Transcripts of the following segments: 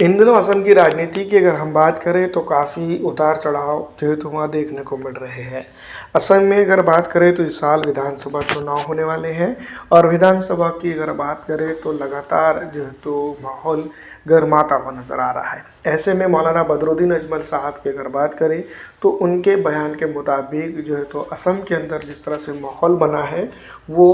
इन दिनों असम की राजनीति की अगर हम बात करें तो काफ़ी उतार चढ़ाव जो है तो वहाँ देखने को मिल रहे हैं। असम में अगर बात करें तो इस साल विधानसभा चुनाव होने वाले हैं और विधानसभा की अगर बात करें तो लगातार जो है तो माहौल गर्माता हुआ नज़र आ रहा है। ऐसे में मौलाना बदरुद्दीन अजमल साहब की अगर बात करें तो उनके बयान के मुताबिक जो है तो असम के अंदर जिस तरह से माहौल बना है वो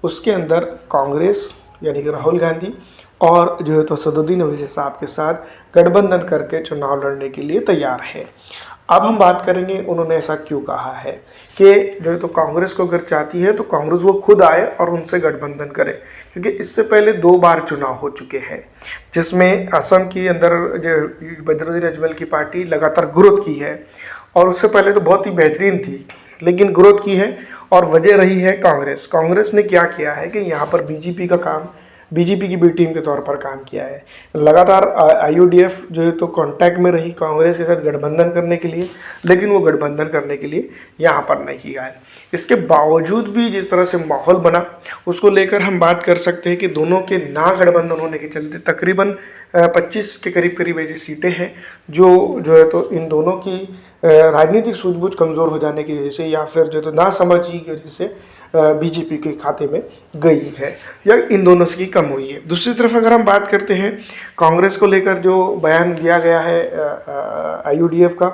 उसके अंदर कांग्रेस यानी कि राहुल गांधी और जो है तो असदुद्दीन ओवैसी साहब के साथ गठबंधन करके चुनाव लड़ने के लिए तैयार है। अब हम बात करेंगे उन्होंने ऐसा क्यों कहा है कि जो है तो कांग्रेस को अगर चाहती है तो कांग्रेस वो खुद आए और उनसे गठबंधन करे, क्योंकि इससे पहले 2 बार चुनाव हो चुके हैं जिसमें असम के अंदर जो बदरुद्दीन अजमल की पार्टी लगातार ग्रोथ की है और उससे पहले तो बहुत ही बेहतरीन थी लेकिन ग्रोथ की है। और वजह रही है कांग्रेस ने क्या किया है कि यहाँ पर बीजेपी की बी टीम के तौर पर काम किया है। लगातार आईयूडीएफ जो है तो कांटेक्ट में रही कांग्रेस के साथ गठबंधन करने के लिए, लेकिन वो गठबंधन करने के लिए यहाँ पर नहीं आए। इसके बावजूद भी जिस तरह से माहौल बना उसको लेकर हम बात कर सकते हैं कि दोनों के ना गठबंधन होने के चलते तकरीबन 25 के करीब ऐसी सीटें हैं जो है तो इन दोनों की राजनीतिक सूझबूझ कमज़ोर हो जाने की वजह से या फिर जो है तो नासमझी की वजह से बीजेपी के खाते में गई है या इन दोनों से की कम हुई है। दूसरी तरफ अगर हम बात करते हैं कांग्रेस को लेकर जो बयान दिया गया है आईयूडीएफ का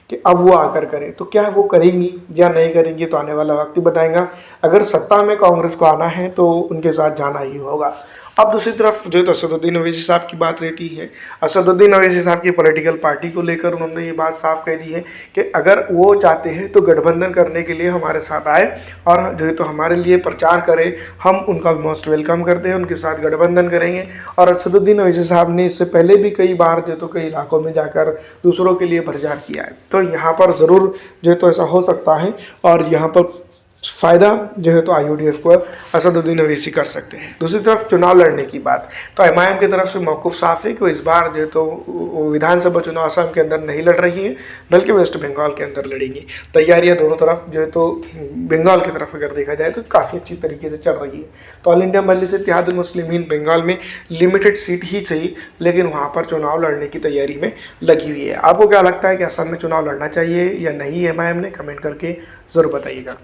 कि अब वो आकर करे, तो क्या वो करेंगी या नहीं करेंगी तो आने वाला वक्त ही बताएगा। अगर सत्ता में कांग्रेस को आना है तो उनके साथ जाना ही होगा। अब दूसरी तरफ जो है तो असदुद्दीन ओवैसी साहब की बात रहती है। असदुद्दीन ओवैसी साहब की पॉलिटिकल पार्टी को लेकर उन्होंने ये बात साफ कह दी है कि अगर वो चाहते हैं तो गठबंधन करने के लिए हमारे साथ आए और जो है तो हमारे लिए प्रचार करें, हम उनका मोस्ट वेलकम करते हैं, उनके साथ गठबंधन करेंगे। और असदुद्दीन ओवैसी साहब ने इससे पहले भी कई बार जो है तो कई इलाकों में जाकर दूसरों के लिए प्रचार किया है, तो यहाँ पर ज़रूर जो है तो ऐसा हो सकता है और यहाँ पर फ़ायदा जो है तो आईयूडीएफ को असदुद्दीन ओवैसी कर सकते हैं। दूसरी तरफ चुनाव लड़ने की बात तो एमआईएम की तरफ से मौक़िफ़ साफ है कि वो इस बार जो है तो विधानसभा चुनाव असम के अंदर नहीं लड़ रही है बल्कि वेस्ट बंगाल के अंदर लड़ेंगी। तैयारियां दोनों तरफ जो है तो बंगाल की तरफ अगर देखा जाए तो काफ़ी अच्छी तरीके से चल रही है। तो ऑल इंडिया मजलिस इत्तेहादुल मुस्लिमीन बंगाल में लिमिटेड सीट ही सही लेकिन वहाँ पर चुनाव लड़ने की तैयारी में लगी हुई है। आपको क्या लगता है कि असम में चुनाव लड़ना चाहिए या नहीं एमआईएम ने? कमेंट करके ज़रूर बताइएगा।